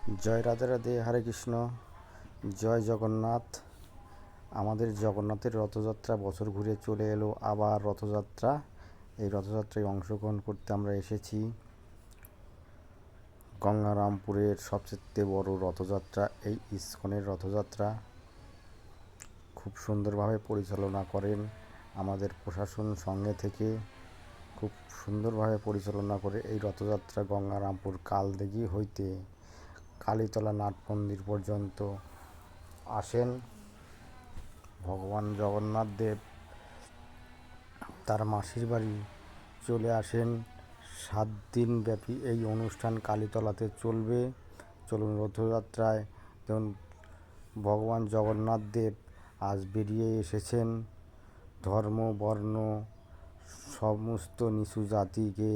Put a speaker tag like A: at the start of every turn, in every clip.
A: জয় রাধে রাধে, হরে কৃষ্ণ, জয় জগন্নাথ। আমাদের জগন্নাথের রথযাত্রা বছর ঘুরে চলে এলো, আবার রথযাত্রা। এই রথযাত্রায় অংশগ্রহণ করতে আমরা এসেছি। গঙ্গারামপুরের সবচেয়ে বড় রথযাত্রা এই ইস্কনের রথযাত্রা। খুব সুন্দরভাবে পরিচালনা করেন আমাদের প্রশাসন সঙ্গে থেকে, খুব সুন্দরভাবে পরিচালনা করে এই রথযাত্রা গঙ্গারামপুর কালদিঘি হইতে কালীতলা নাট মন্দির পর্যন্ত আসেন। ভগবান জগন্নাথ দেব তার মাসির বাড়ি চলে আসেন। 7 দিন ব্যাপী এই অনুষ্ঠান কালীতলাতে চলবে। চলুন রথযাত্রায় যেমন ভগবান জগন্নাথ দেব আজ বেরিয়ে এসেছেন। ধর্ম বর্ণ সমস্ত নিচু জাতিকে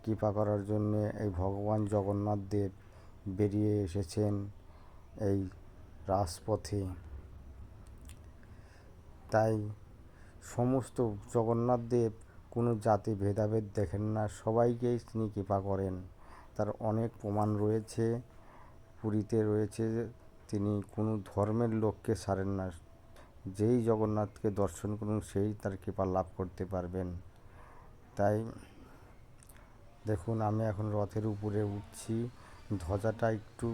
A: কৃপা করার জন্যে এই ভগবান জগন্নাথ দেব বেরিয়ে এসেছেন এই রাজপথে। তাই সমস্ত জগন্নাথ দেব কোনো জাতি ভেদাভেদ দেখেন না, সবাইকেই তিনি কৃপা করেন। তার অনেক প্রমাণ রয়েছে, পুরীতে রয়েছে। তিনি কোনো ধর্মের লোককে ছাড়েন না, যেই জগন্নাথকে দর্শন করুন সেই তার কৃপা লাভ করতে পারবেন। তাই দেখুন, আমি এখন রথের উপরে উঠছি। ধ্বজাটা একটু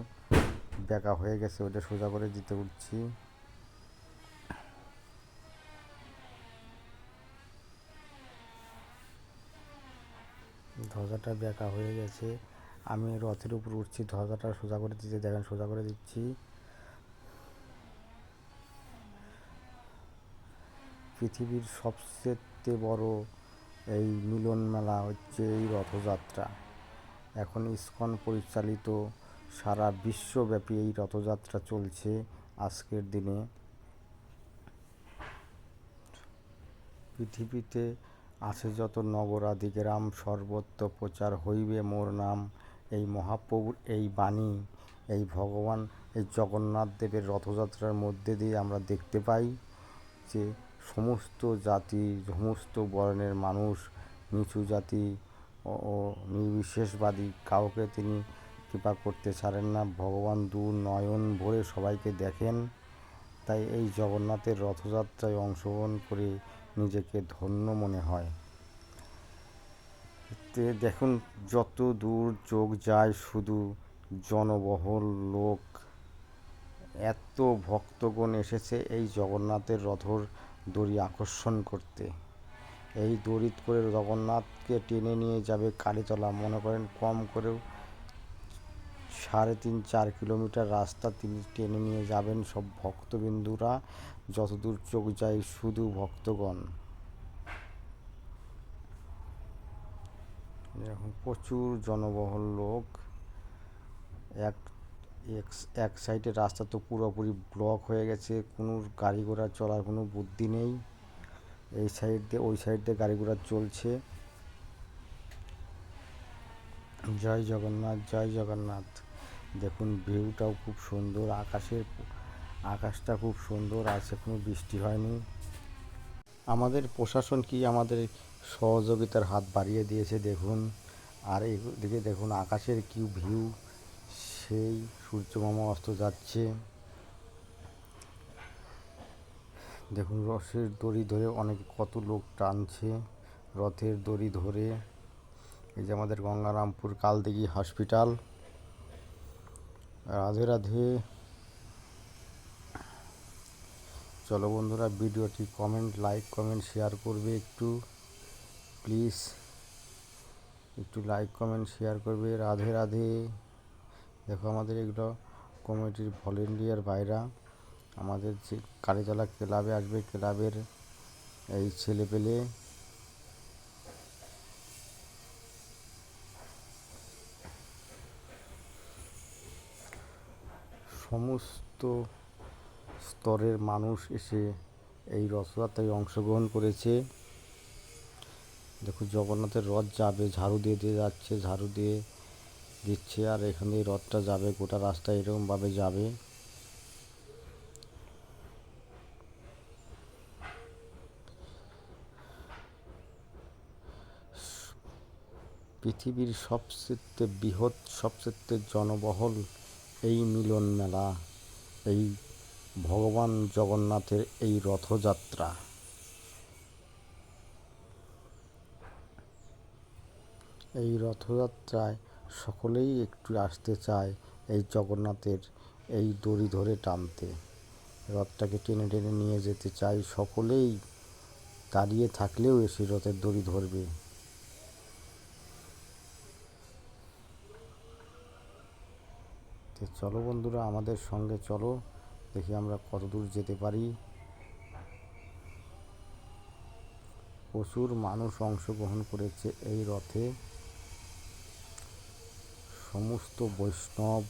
A: বেঁকা হয়ে গেছে, ওটা সোজা করে দিতে উঠছি। ধ্বজাটা বেঁকা হয়ে গেছে, আমি রথের উপর উঠছি, ধ্বজাটা সোজা করে দিতে দেখেন, সোজা করে দিচ্ছি। পৃথিবীর সবচেয়ে বড় এই মিলন মেলা হচ্ছে এই রথযাত্রা। এখন ইস্কন পরিচালিত সারা বিশ্বব্যাপী এই রথযাত্রা চলছে আজকের দিনে। পৃথিবীতে আছে যত নগরাদি গ্রাম, সর্বত্র প্রচার হইবে মোর নাম। এই মহাপ্রভুর এই বাণী, এই ভগবান এই জগন্নাথ দেবের রথযাত্রার মধ্যে দিয়ে আমরা দেখতে পাই যে সমস্ত জাতি, সমস্ত বর্ণের মানুষ, নিচু জাতি ও নির্বিশেষবাদী কাউকে তিনি কৃপা করতে ছাড়েন না। ভগবান দু নয়ন ভরে সবাইকে দেখেন। তাই এই জগন্নাথের রথযাত্রায় অংশগ্রহণ করে নিজেকে ধন্য মনে হয়। দেখুন, যত দূর চোখ যায় শুধু জনবহুল লোক, এত ভক্তগণ এসেছে এই জগন্নাথের রথর দড়ি আকর্ষণ করতে। এই দড়ি করে জগন্নাথকে টেনে নিয়ে যাবে কালীতলা। মনে করেন কম করেও 3.5-4 কিলোমিটার রাস্তা তিনি টেনে নিয়ে যাবেন। সব ভক্তবিন্দুরা, যতদূর চোখ যায় শুধু ভক্তগণ। এখন প্রচুর জনবহুল লোক। এক সাইডের রাস্তা তো পুরোপুরি ব্লক হয়ে গেছে, কোনো গাড়ি ঘোড়া চলার কোনো বুদ্ধি নেই। এই সাইড দিয়ে ওই সাইড দিয়ে গাড়ি ঘোড়া চলছে। জয় জগন্নাথ, জয় জগন্নাথ। দেখুন ভিউটাও খুব সুন্দর, আকাশটা খুব সুন্দর, আজ এখনো বৃষ্টি হয়নি। আমাদের প্রশাসন কি আমাদের সহযোগিতার হাত বাড়িয়ে দিয়েছে দেখুন। আর এইদিকে দেখুন আকাশের কি ভিউ, সেই সূর্যমামা অস্ত যাচ্ছে। দেখুন রথের দড়ি ধরে অনেক কত লোক টানছে রথের দড়ি ধরে। এই যে আমাদের গঙ্গারামপুর কালদিঘি হসপিটাল। রাধে রাধে। চলো বন্ধুরা, ভিডিওটি লাইক কমেন্ট শেয়ার করবে একটু প্লিজ, একটু লাইক কমেন্ট শেয়ার করবে। রাধে রাধে। দেখো আমাদের এগুলো কমিটির ভলেন্টিয়ার ভাইরা, আমাদের যে কালীতলা ক্লাবে আসবে, ক্লাবের এই ছেলেপেলে। সমস্ত স্তরের মানুষ এসে এই রথযাত্রায় অংশগ্রহণ করেছে। দেখুন জগন্নাথের রথ যাবে, ঝাড়ু দিয়ে দিয়ে যাচ্ছে, ঝাড়ু দিয়ে দিচ্ছে, আর এখান দিয়ে রথটা যাবে, গোটা রাস্তা এরকমভাবে যাবে। পৃথিবীর সবচেয়ে বৃহৎ, সবচেয়ে জনবহুল এই মিলন মেলা, এই ভগবান জগন্নাথের এই রথযাত্রা। এই রথযাত্রায় সকলেই একটু আসতে চায় এই জগন্নাথের এই দড়ি ধরে টানতে, রথটাকে টেনে টেনে নিয়ে যেতে চায় সকলেই, দাঁড়িয়ে থাকলেও এসে রথের দড়ি ধরবে। তো চলো বন্ধুরা, আমাদের সঙ্গে চলো, দেখি আমরা কত দূর যেতে পারি। প্রচুর মানুষ অংশগ্রহণ করেছে এই রথে, সমস্ত বৈষ্ণব,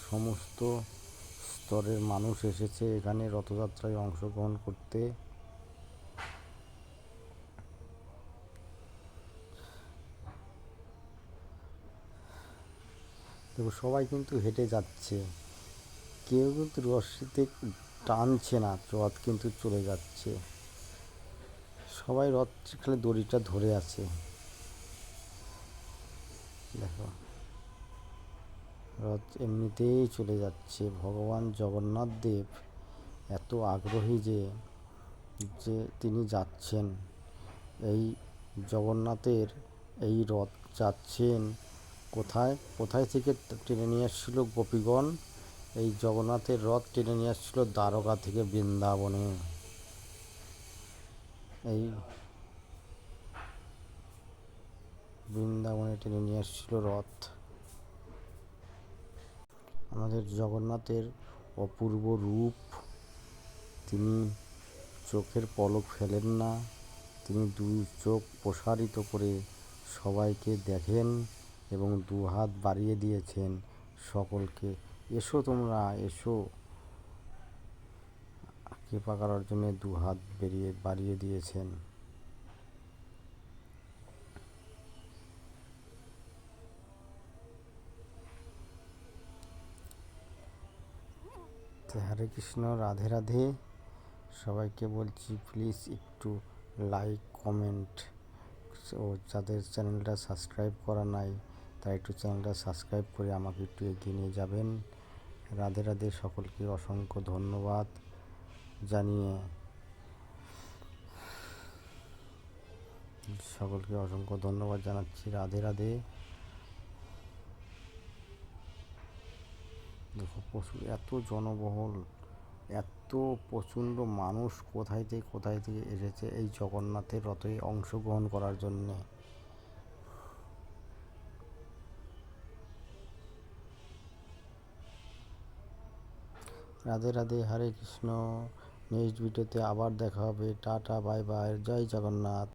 A: সমস্ত স্তরের মানুষ এসেছে এখানে রথযাত্রায় অংশগ্রহণ করতে। দেখো সবাই কিন্তু হেঁটে যাচ্ছে, কেউ কিন্তু রশ্মিতে টানছে না, রথ কিন্তু চলে যাচ্ছে। সবাই রথ খালি দড়িটা ধরে আছে। দেখো রথ এমনিতেই চলে যাচ্ছে। ভগবান জগন্নাথ দেব এত আগ্রহী যে তিনি যাচ্ছেন, এই জগন্নাথের এই রথ যাচ্ছেন কোথায় কোথায় থেকে টেনে নিয়ে এসেছিল গোপীগণ। এই জগন্নাথের রথ টেনে নিয়ে এসেছিল দ্বারকা থেকে বৃন্দাবনে। এই বৃন্দাবনে টেনে নিয়ে এসেছিল রথ। আমাদের জগন্নাথের অপূর্ব রূপ, তিনি চোখের পলক ফেলেন না, তিনি দুই চোখ প্রসারিত করে সবাইকে দেখেন এবং দু হাত বাড়িয়ে দিয়েছেন সকলকে, এসো তোমরা এসো, কৃপা করার জন্য দু হাত বাড়িয়ে দিয়েছেন। হরে কৃষ্ণ, রাধে রাধে। সবাইকে বলছি প্লিজ একটু লাইক কমেন্ট, ও যাদের চ্যানেলটা সাবস্ক্রাইব করা নাই তারা একটু চ্যানেলটা সাবস্ক্রাইব করে আমাকে একটু এগিয়ে নিয়ে যাবেন। রাধে রাধে, সকলকে অসংখ্য ধন্যবাদ জানিয়ে, সকলকে অসংখ্য ধন্যবাদ জানাচ্ছি। রাধে রাধে। দেখো প্রচুর এত জনবহুল, এত প্রচণ্ড মানুষ কোথায় থেকে এসেছে এই জগন্নাথের রথে অংশগ্রহণ করার জন্যে। রাধে রাধে, হরে কৃষ্ণ। নেক্সট ভিডিওতে আবার দেখা হবে। টাটা, বাই বাই, জয় জগন্নাথ।